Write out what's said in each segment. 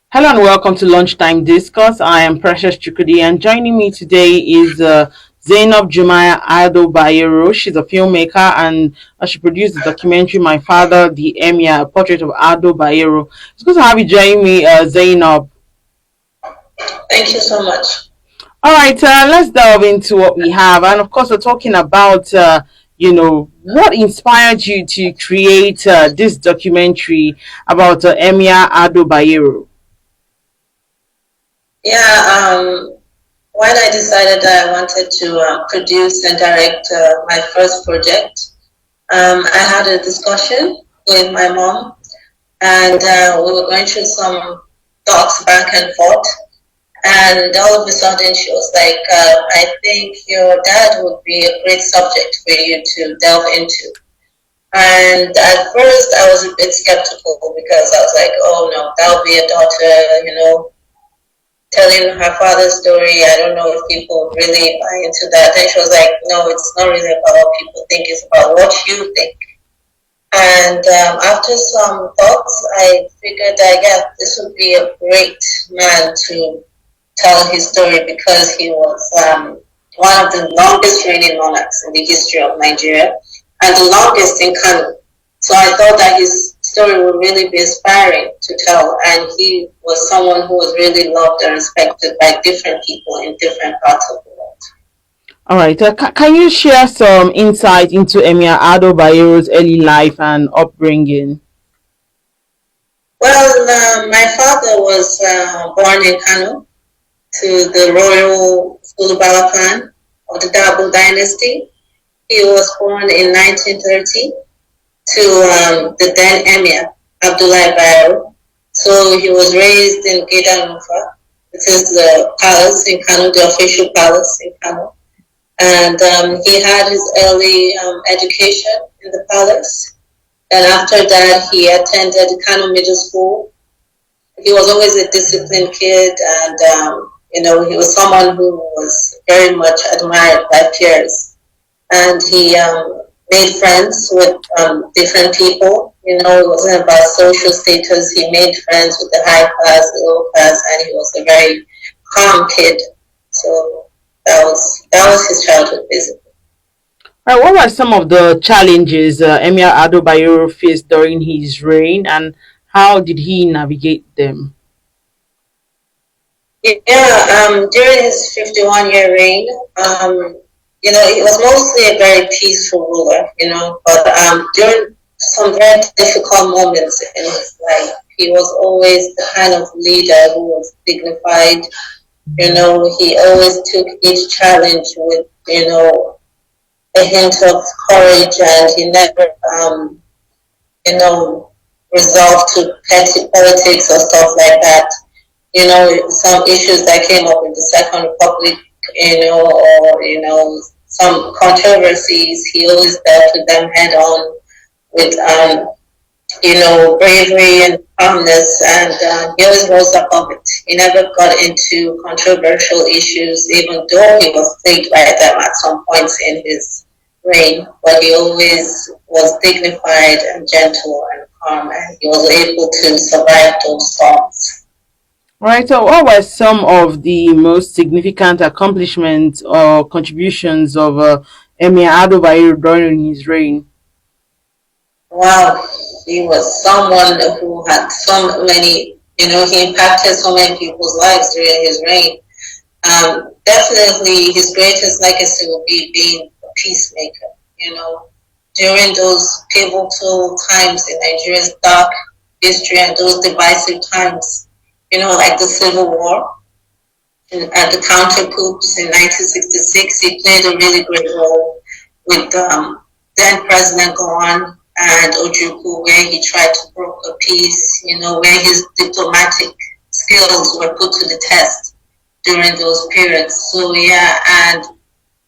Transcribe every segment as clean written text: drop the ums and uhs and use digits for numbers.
Hello and welcome to Lunchtime Discuss. I am Precious Chukudi, and joining me today is Zainab Bayero. She's a filmmaker and she produced the documentary My Father, the Emir, a portrait of Ado Bayero. It's good to have you join me, Zainab. Thank you so much. All right, let's delve into what we have. And of course, we're talking about, what inspired you to create this documentary about Emir Ado Bayero. Yeah, when I decided that I wanted to produce and direct my first project, I had a discussion with my mom, and we were going through some thoughts back and forth. And all of a sudden, she was like, I think your dad would be a great subject for you to delve into. And at first, I was a bit skeptical because I was like, oh no, that would be a daughter, telling her father's story. I don't know if people really buy into that. And she was like, no, it's not really about what people think, it's about what you think. And after some thoughts, I figured that, yeah, this would be a great man to tell his story because he was one of the longest reigning monarchs in the history of Nigeria and the longest in Kano. So I thought that his story would really be inspiring to tell, and he was someone who was really loved and respected by different people in different parts of the world. All right. Can you share some insight into Emir Ado Bayero's early life and upbringing? Well, my father was born in Kano to the royal Sulubala clan of the Dabo dynasty. He was born in 1930 to the then Emir, Abdullahi Bayero. So he was raised in Gidanufa, which is the palace in Kano, the official palace in Kano. And he had his early education in the palace. And after that, he attended Kano Middle School. He was always a disciplined kid, and he was someone who was very much admired by peers. And he made friends with different people. It wasn't about social status. He made friends with the high class, the low class, and he was a very calm kid. So that was his childhood, basically. All right, what were some of the challenges Emir Ado Bayero faced during his reign, and how did he navigate them? Yeah, during his 51-year reign, he was mostly a very peaceful ruler, but during some very difficult moments in his life, he was always the kind of leader who was dignified. He always took each challenge with, a hint of courage, and he never, you know, resolved to petty politics or stuff like that. Some issues that came up in the Second Republic, or some controversies, he always dealt with them head on with, bravery and calmness, and he always rose above it. He never got into controversial issues, even though he was plagued by them at some points in his reign, but he always was dignified and gentle and calm, and he was able to survive those storms. All right, so what were some of the most significant accomplishments or contributions of Emir Ado Bayero during his reign? Wow, he was someone who had so many, he impacted so many people's lives during his reign. Definitely his greatest legacy will be being a peacemaker, during those pivotal times in Nigeria's dark history and those divisive times, like the Civil War and the counter coups in 1966. He played a really great role with then President Gowon and Ojukwu, where he tried to broker peace, where his diplomatic skills were put to the test during those periods. So yeah, and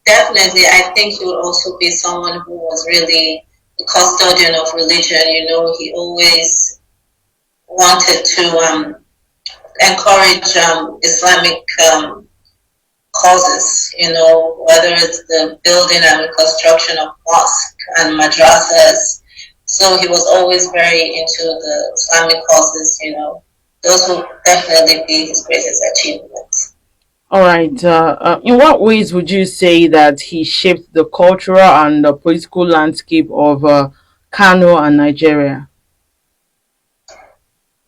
definitely I think he would also be someone who was really the custodian of religion. He always wanted to encourage Islamic causes, whether it's the building and reconstruction of mosques and madrasas. So he was always very into the Islamic causes, those will definitely be his greatest achievements. All right. In what ways would you say that he shaped the cultural and the political landscape of Kano and Nigeria?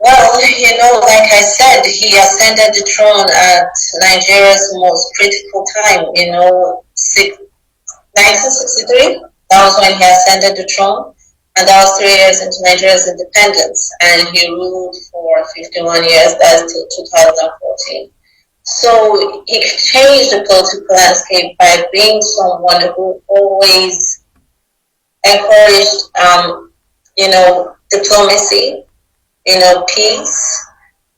Well, like I said, he ascended the throne at Nigeria's most critical time, 1963. That was when he ascended the throne, and that was 3 years into Nigeria's independence, and he ruled for 51 years, that's till 2014. So he changed the political landscape by being someone who always encouraged, diplomacy, peace,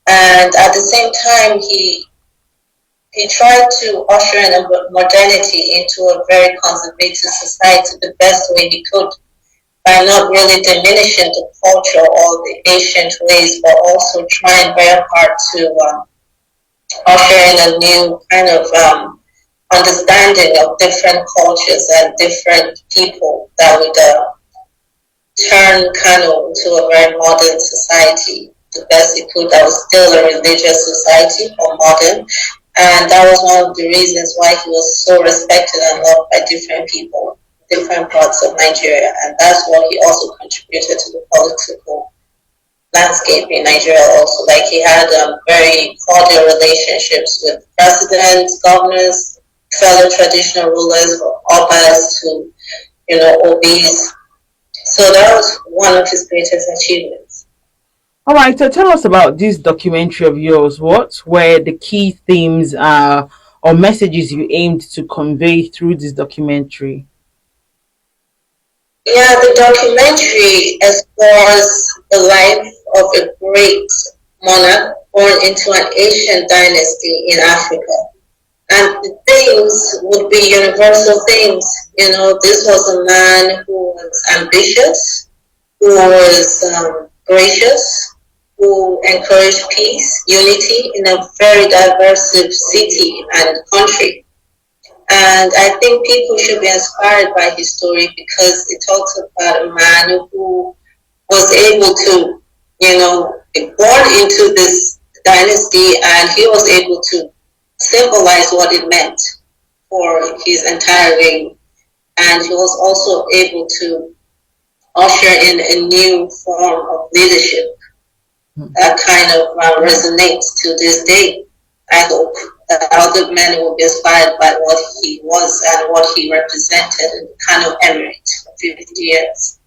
and at the same time, he tried to usher in a modernity into a very conservative society the best way he could by not really diminishing the culture or the ancient ways, but also trying very hard to usher in a new kind of understanding of different cultures and different people that would turn Kano into a very modern society the best it could. That was still a religious society or modern, and that was one of the reasons why he was so respected and loved by different people, different parts of Nigeria, and that's what he also contributed to the political landscape in Nigeria also. Like he had very cordial relationships with presidents, governors, fellow traditional rulers, obas to, obese. So that was one of his greatest achievements. All right, so tell us about this documentary of yours. What were the key themes or messages you aimed to convey through this documentary? Yeah, the documentary explores the life of a great monarch born into an ancient dynasty in Africa. And the themes would be universal themes. This was a man who was ambitious, who was gracious, who encouraged peace, unity in a very diverse city and country. And I think people should be inspired by his story because it talks about a man who was able to, be born into this dynasty, and he was able to symbolize what it meant for his entire reign. And he was also able to usher in a new form of leadership that kind of resonates to this day. I hope that other men will be inspired by what he was and what he represented in the kind of Emirate for 50 years.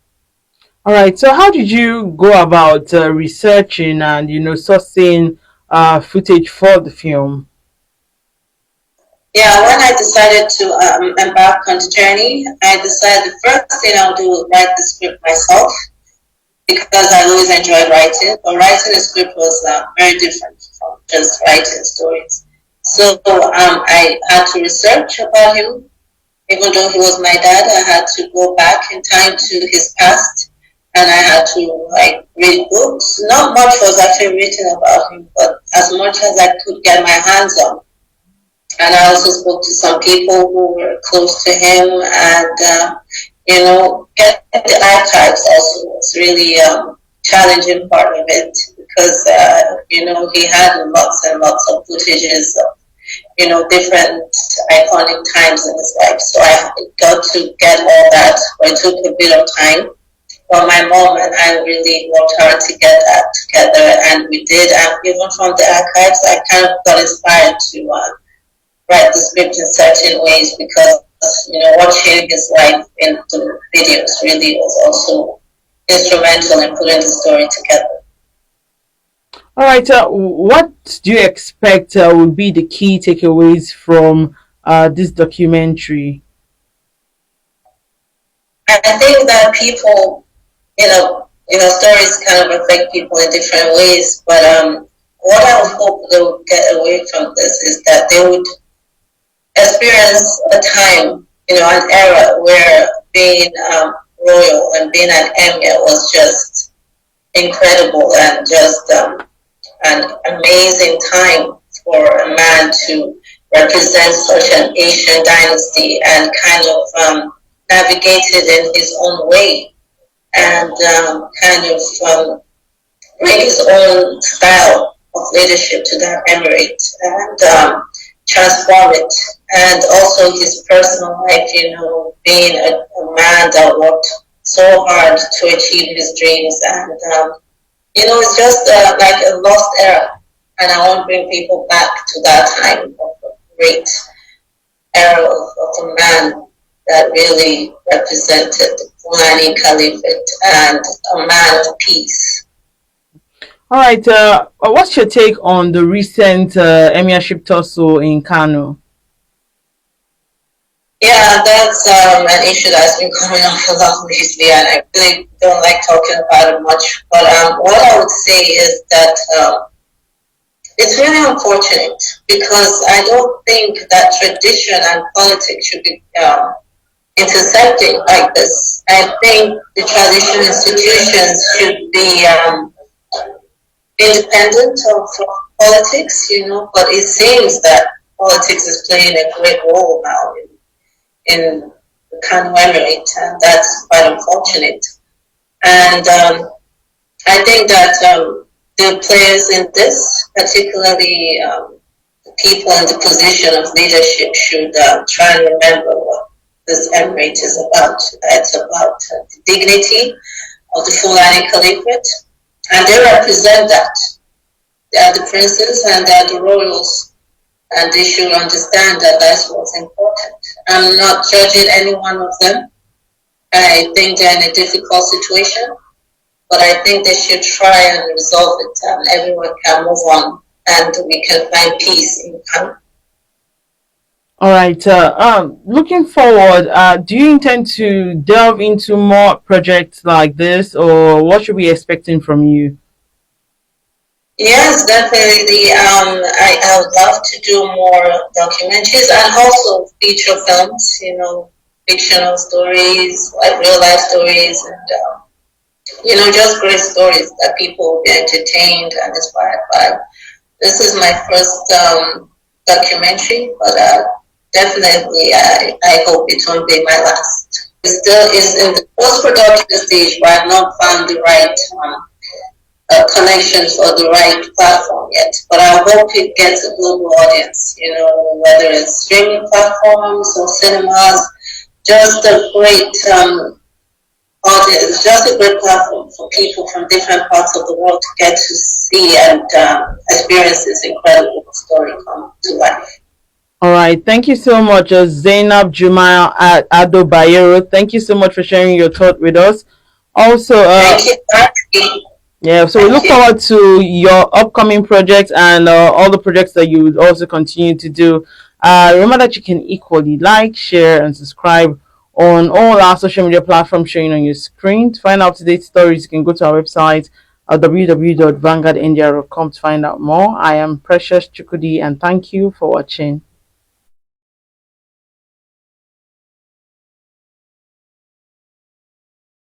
All right. So, how did you go about researching and sourcing footage for the film? Yeah, when I decided to embark on the journey, I decided the first thing I'll do is write the script myself because I always enjoyed writing. But writing a script was very different from just writing stories. So I had to research about him. Even though he was my dad, I had to go back in time to his past, and I had to read books. Not much was actually written about him, but as much as I could get my hands on. And I also spoke to some people who were close to him, and get the archives also was really challenging part of it because he had lots and lots of footages of different iconic times in his life. So I got to get all that, but it took a bit of time. But my mom and I really worked hard to get that together, and we did. And even from the archives, I kind of got inspired to write the script in certain ways because watching his life in the videos really was also instrumental in putting the story together. All right. What do you expect will be the key takeaways from this documentary? I think that people, stories kind of affect people in different ways. But what I would hope they would get away from this is that they would experience a time, an era where being royal and being an emir was just incredible and just an amazing time for a man to represent such an ancient dynasty and kind of navigate it in his own way and kind of bring his own style of leadership to that emirate and transform it. And also his personal life, being a man that worked so hard to achieve his dreams. And, it's just like a lost era. And I want to bring people back to that time of a great era of a man that really represented the Fulani Caliphate and a man of peace. All right. What's your take on the recent emirship tussle in Kano? Yeah, that's an issue that's been coming up a lot lately, and I really don't like talking about it much. But what I would say is that it's really unfortunate because I don't think that tradition and politics should be intersecting like this. I think the traditional institutions should be independent of politics, but it seems that politics is playing a great role now in the Kano Emirate, and that's quite unfortunate. And I think that the players in this, particularly the people in the position of leadership, should try and remember what this emirate is about. It's about the dignity of the Fulani Caliphate, and they represent that. They are the princes and they are the royals, and they should understand that that's what's important. I'm not judging any one of them. I think they're in a difficult situation, but I think they should try and resolve it, and everyone can move on, and we can find peace in the country. All right. Looking forward, do you intend to delve into more projects like this, or what should we be expecting from you? Yes, definitely. I would love to do more documentaries and also feature films, fictional stories, like real life stories, and just great stories that people will be entertained and inspired by. This is my first documentary, but definitely I hope it won't be my last. It still is in the post-production stage, but I've not found the right connections or the right platform yet. But I hope it gets a global audience, whether it's streaming platforms or cinemas, just a great audience, just a great platform for people from different parts of the world to get to see and experience this incredible story come to life. All right. Thank you so much, Zainab Jumaya at Ado Bayero. Thank you so much for sharing your thought with us. Also, Thank you. yeah, so we look forward to your upcoming projects and all the projects that you would also continue to do. Remember that you can equally like, share, and subscribe on all our social media platforms showing on your screen. To find out up-to-date stories, you can go to our website at www.vanguardindia.com to find out more. I am Precious Chukudi, and thank you for watching.